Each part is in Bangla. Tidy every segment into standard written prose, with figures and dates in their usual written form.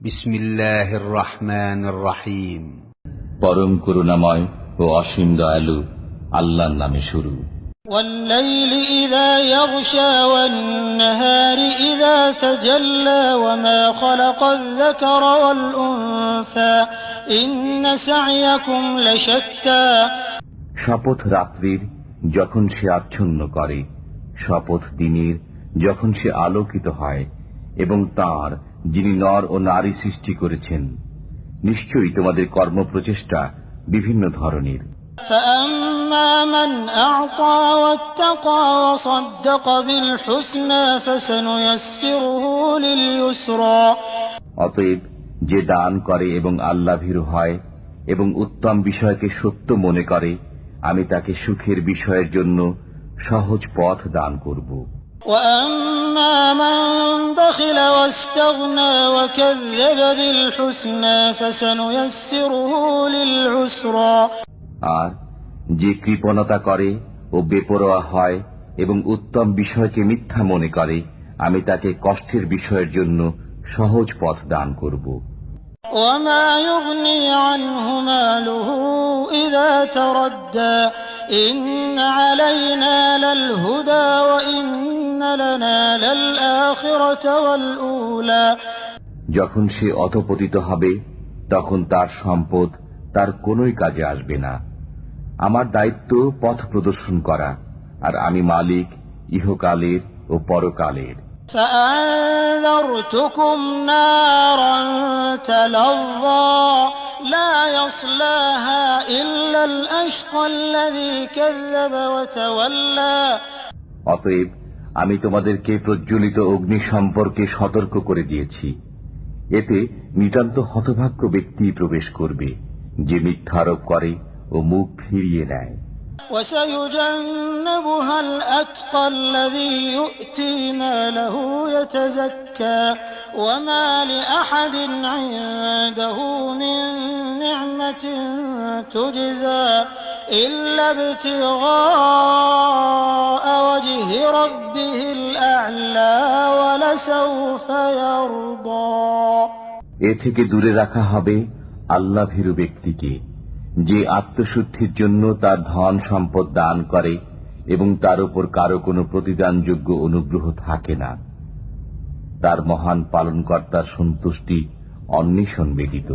বিসমিল্লাহির রহমানির রহিম। পরম করুণাময় ও অসীম দয়ালু আল্লাহর নামে শুরু। والليل إذا يغشى والنهار إذا تجلى وما خلق الذكر والأنثى إن سعيكم لشتى। শপথ রাত্রির যখন সে আচ্ছন্ন করে, শপথ দিনের যখন সে আলোকিত হয়, এবং তার যিনি নর ও নারী সৃষ্টি করেছেন, নিশ্চয়ই তোমাদের কর্মপ্রচেষ্টা বিভিন্ন ধরনের। فأما من أعطى واتقى وصدق بالحسنى فسنيسره لليسرى। অতএব যে দান করে এবং আল্লাহভীরু হয় এবং উত্তম বিষয়কে সত্য মনে করে, আমি তাকে সুখের বিষয়ের জন্য সহজ পথ দান করব। وأما من بخل واستغنى وكذب بالحسنى فسنيسره للعسرى। আর যে কৃপণতা করে ও বেপরোয়া হয় এবং উত্তম বিষয়কে মিথ্যা মনে করে, আমি তাকে কষ্টের বিষয়ের জন্য সহজ পথ দান করব। وما يغني عنه ماله إذا تردى إن علينا للهدى وإن لنا للآخرة والأولى। যখন সে অধঃপতিত হবে, তখন তার সম্পদ তার কোনোই কাজে আসবে না। আমার দায়িত্ব পথ প্রদর্শন করা, আর আমি মালিক ইহকালের ও পরকালের। فأنذرتكم نارا تلظى لا يصلاها إلا الأشقى الذي كذب وتولى। অতএব আমি তোমাদেরকে প্রজ্বলিত অগ্নি সম্পর্কে সতর্ক করে দিয়েছি। এতে নিতান্ত হতভাগ্য ব্যক্তি প্রবেশ করবে, যে মিথ্যারোপ করে ও মুখ ফিরিয়ে নেয়। وسيجنبها الأتقى الذي يؤتي ماله يتزكى وما لأحد عنده من نعمة تجزى إلا ابتغاء وجه ربه الأعلى ولسوف يرضى। এ থেকে দূরে রাখা হবে আল্লাহভীরু ব্যক্তিকে, যে আত্মশুদ্ধির জন্য তার ধন সম্পদ দান করে এবং তার উপর কারো কোনো প্রতিদানযোগ্য অনুগ্রহ থাকে না। তার মহান পালনকর্তার সন্তুষ্টি অন্বেষণ ব্যতীত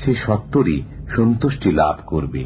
সে সত্তরই সন্তুষ্টি লাভ করবে।